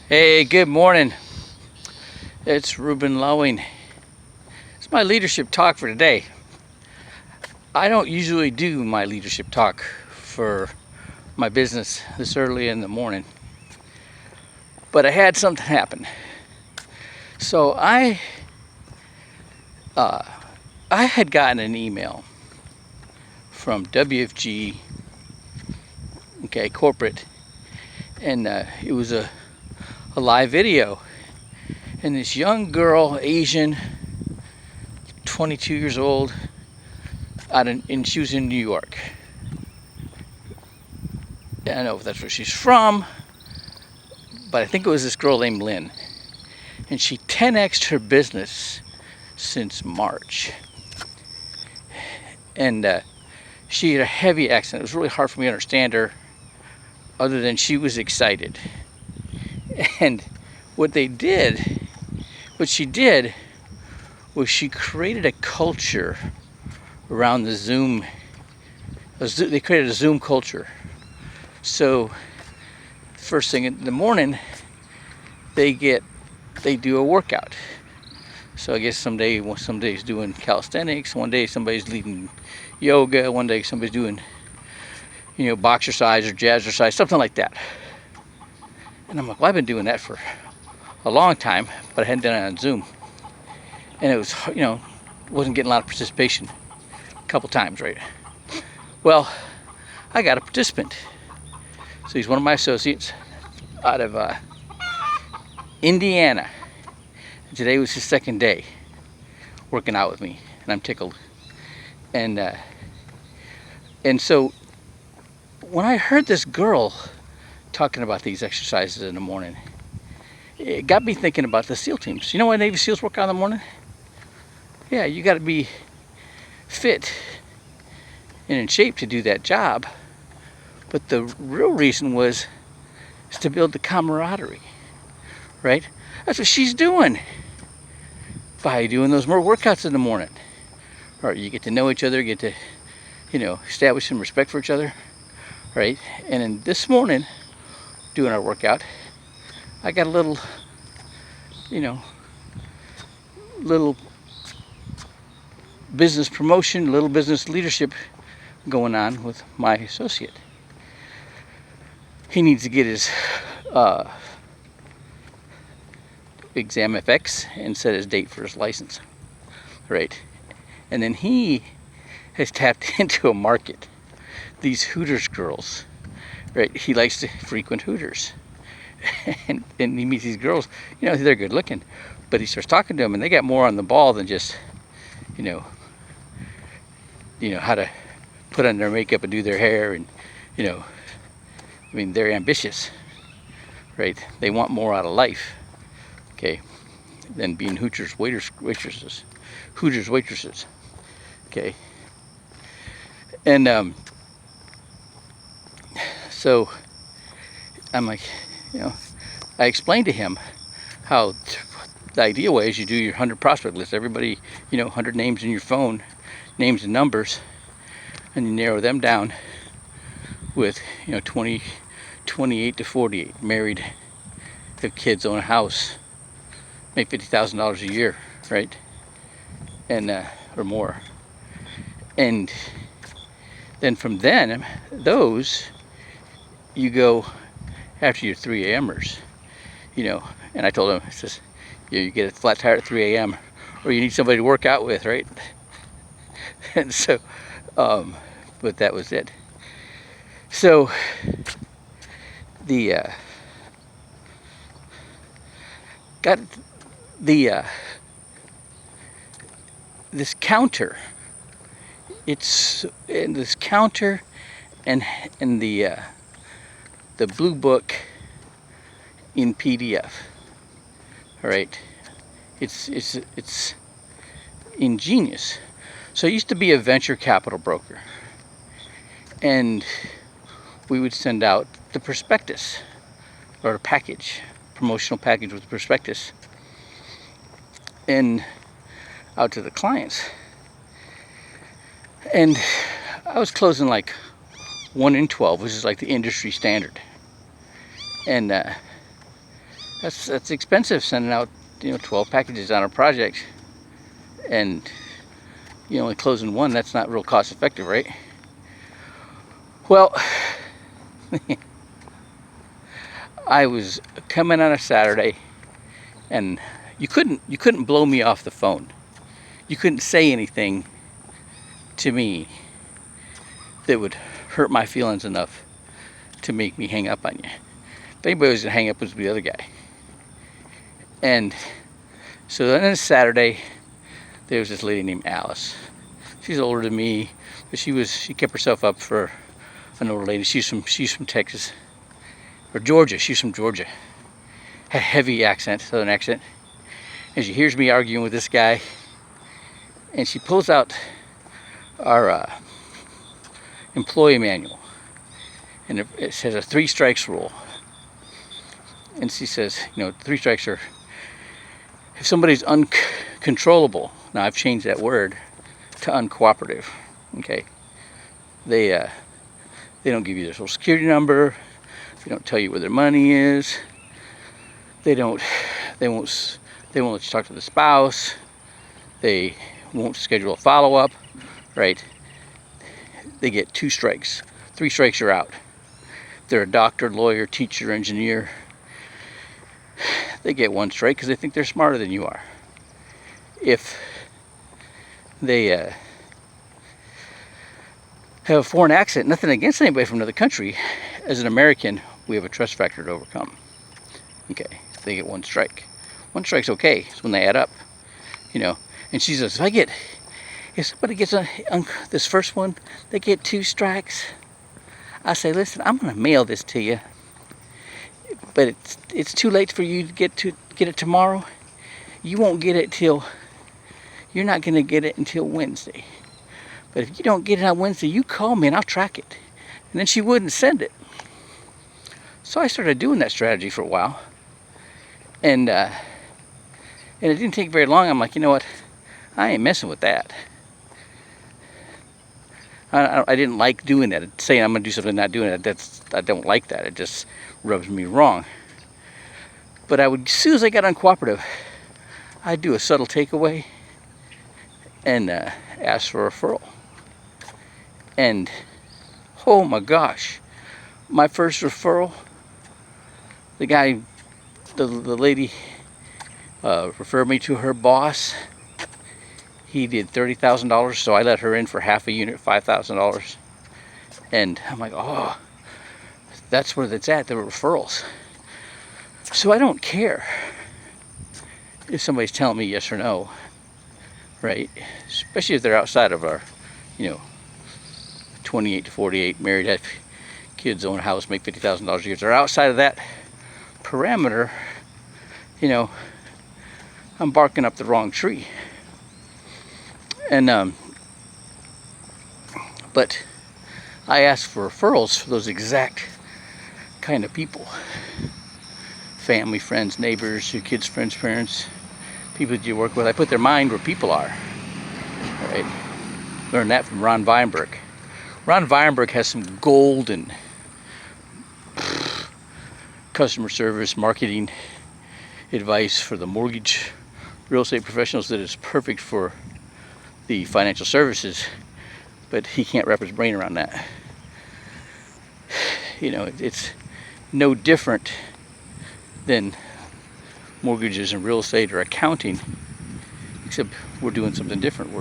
Hey, good morning. It's Ruben Lowing. It's my leadership talk for today. I don't usually do my leadership talk for my business this early in the morning, but I had something happen. So I had gotten an email from WFG, okay, corporate, and it was a live video. And this young girl, Asian, 22 years old, and she was in New York. I don't know if that's where she's from, but I think it was this girl named Lynn. And she 10x'd her business since March. And she had a heavy accent. It was really hard for me to understand her, other than she was excited. And what she did was she created a culture around the Zoom. They created a Zoom culture. So first thing in the morning, they do a workout. So I guess somebody's doing calisthenics, one day somebody's leading yoga, one day somebody's doing, boxercise or jazzercise, something like that. And I'm like, well, I've been doing that for a long time, but I hadn't done it on Zoom. And it was, wasn't getting a lot of participation. A couple times, right? Well, I got a participant. So he's one of my associates out of Indiana. And today was his second day working out with me, and I'm tickled. And so when I heard this girl talking about these exercises in the morning, it got me thinking about the SEAL teams. You know why Navy SEALs work out in the morning? Yeah, you got to be fit and in shape to do that job. But the real reason is to build the camaraderie, right? That's what she's doing by doing those more workouts in the morning. Or you get to know each other, get to, establish some respect for each other, right? And then this morning, doing our workout, I got a little business promotion, little business leadership going on with my associate. He needs to get his exam FX and set his date for his license, right? And then he has tapped into a market, these Hooters girls, right? He likes to frequent Hooters. And he meets these girls, they're good looking, but he starts talking to them, and they got more on the ball than just, how to put on their makeup and do their hair, and, they're ambitious, right? They want more out of life, okay, than being Hooters waitresses, okay. And so I'm like, I explained to him how the idea was you do your 100 prospect list. Everybody, 100 names in your phone, names and numbers, and you narrow them down with, 28 to 48, married, have kids, own a house, make $50,000 a year, right? And or more. And then from those, you go after your 3 a.m.ers, and I told him, it says, you get a flat tire at 3 a.m. or you need somebody to work out with, right? And so, but that was it. So got this counter. It's in this counter and the blue book in PDF. All right, it's ingenious. So I used to be a venture capital broker, and we would send out the prospectus or a promotional package with the prospectus, and out to the clients. And I was closing like 1 in 12, which is like the industry standard. And That's expensive, sending out 12 packages on a project, and you only closing one. That's not real cost effective, right? Well, I was coming on a Saturday, and you couldn't blow me off the phone. You couldn't say anything to me that would hurt my feelings enough to make me hang up on you. If anybody was gonna hang up, it was the other guy. And so then on a Saturday, there was this lady named Alice. She's older than me, but she kept herself up for an older lady. She's from Texas or Georgia. She's from Georgia. Had a heavy accent, southern accent. And she hears me arguing with this guy, and she pulls out our employee manual, and it says a 3 strikes rule. And she says, 3 strikes are if somebody's uncontrollable. Now I've changed that word to uncooperative. Okay, they don't give you their social security number. They don't tell you where their money is. They won't let you talk to the spouse. They won't schedule a follow-up, right? They get 2 strikes. 3 strikes, you're out. They're a doctor, lawyer, teacher, engineer. They get 1 strike because they think they're smarter than you are. If they have a foreign accent, nothing against anybody from another country, as an American, we have a trust factor to overcome. Okay, they get 1 strike. 1 strike's okay. It's when they add up, And she says, if somebody gets on this first one, they get 2 strikes. I say, listen, I'm gonna mail this to you, but it's too late for you to get it tomorrow. You won't get it you're not gonna get it until Wednesday. But if you don't get it on Wednesday, you call me and I'll track it. And then she wouldn't send it. So I started doing that strategy for a while. And it didn't take very long. I'm like, you know what? I ain't messing with that. I didn't like doing that. Saying I'm going to do something and not doing it, I don't like that. It just rubs me wrong. But as soon as I got uncooperative, I'd do a subtle takeaway and ask for a referral. And, oh my gosh, my first referral, the lady referred me to her boss. He did $30,000, so I let her in for half a unit, $5,000. And I'm like, oh, that's where it's at, the referrals. So I don't care if somebody's telling me yes or no, right? Especially if they're outside of our, 28 to 48, married, have kids, own a house, make $50,000 a year. If they're outside of that parameter, I'm barking up the wrong tree. And but I ask for referrals for those exact kind of people. Family, friends, neighbors, your kids' friends, parents, people that you work with. I put their mind where people are. Right? Learned that from Ron Weinberg. Ron Weinberg has some golden customer service, marketing advice for the mortgage real estate professionals that is perfect for the financial services, but he can't wrap his brain around that. It's no different than mortgages and real estate or accounting, except we're doing something different.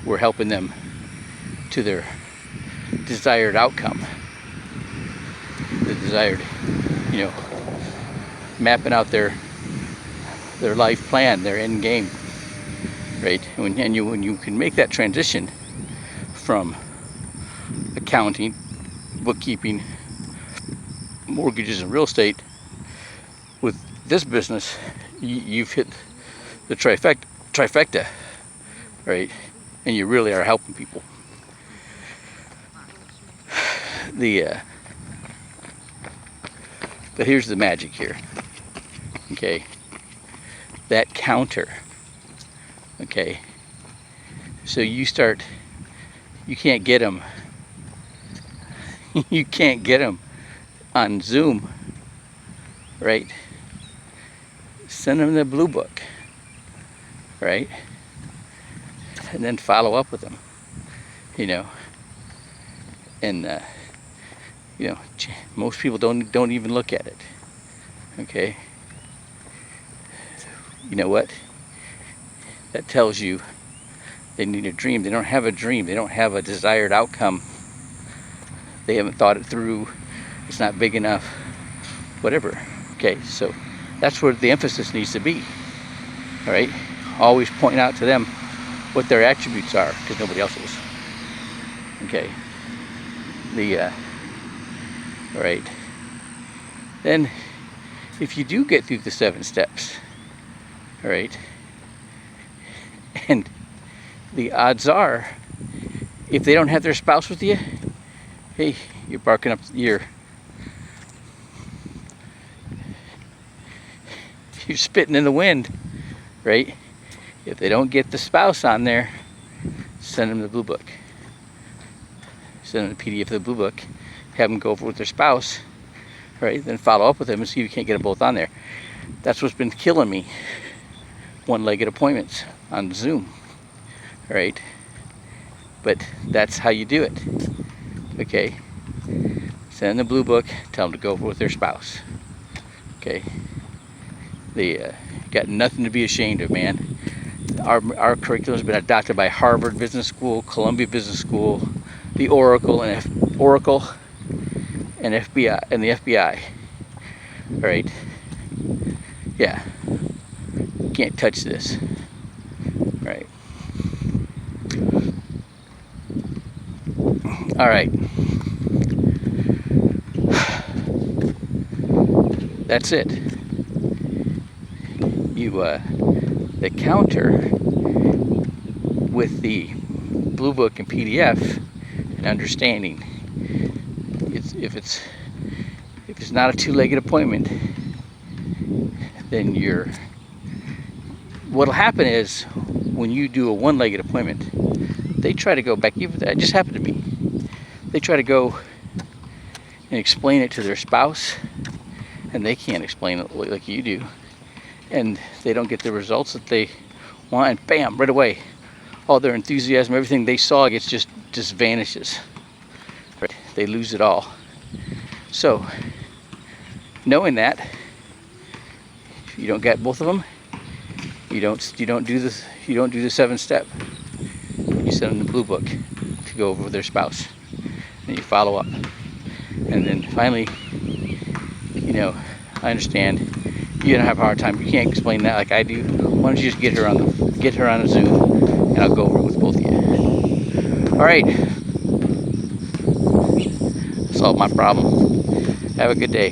We're helping them to their desired outcome, the desired, mapping out their life plan, their end game, right? When you can make that transition from accounting, bookkeeping, mortgages, and real estate with this business, you've hit the trifecta, right? And you really are helping people. But here's the magic here, okay? That counter, okay? So you can't get them. You can't get them on Zoom, right? send them the blue book, right? And then follow up with them, you know. And you know, most people don't even look at it. Okay. You know what? That tells you they need a dream. They don't have a dream. They don't have a desired outcome. They haven't thought it through. It's not big enough. Whatever. Okay, so that's where the emphasis needs to be. All right. Always point out to them what their attributes are, because nobody else is. Okay. All right. Then, if you do get through the 7 steps, all right, and the odds are, if they don't have their spouse with you, hey, you're barking up you're spitting in the wind, right? If they don't get the spouse on there, send them the blue book. Send them the PDF of the blue book. Have them go over with their spouse, right? Then follow up with them and see if you can't get them both on there. That's what's been killing me. One-legged appointments on Zoom, right? But that's how you do it. Okay. Send them the blue book. Tell them to go over with their spouse. Okay. They got nothing to be ashamed of, man. Our curriculum has been adopted by Harvard Business School, Columbia Business School, the Oracle and FBI and the FBI. All right. Yeah. You can't touch this. Right. All right. That's it. You the counter with the blue book and PDF and understanding. If it's not a 2-legged appointment, then what'll happen is when you do a 1-legged appointment, they try to go back. It just happened to me. They try to go and explain it to their spouse, and they can't explain it like you do, and they don't get the results that they want, and bam, right away, all their enthusiasm, everything they saw just vanishes. Right? They lose it all. So, knowing that, you don't get both of them. You don't do the 7 step. You send them the blue book to go over with their spouse, and you follow up, and then finally, you know, I understand you don't have a hard time. You can't explain that like I do. Why don't you just get her on a Zoom, and I'll go over it with both of you. All right. Solve my problem. Have a good day.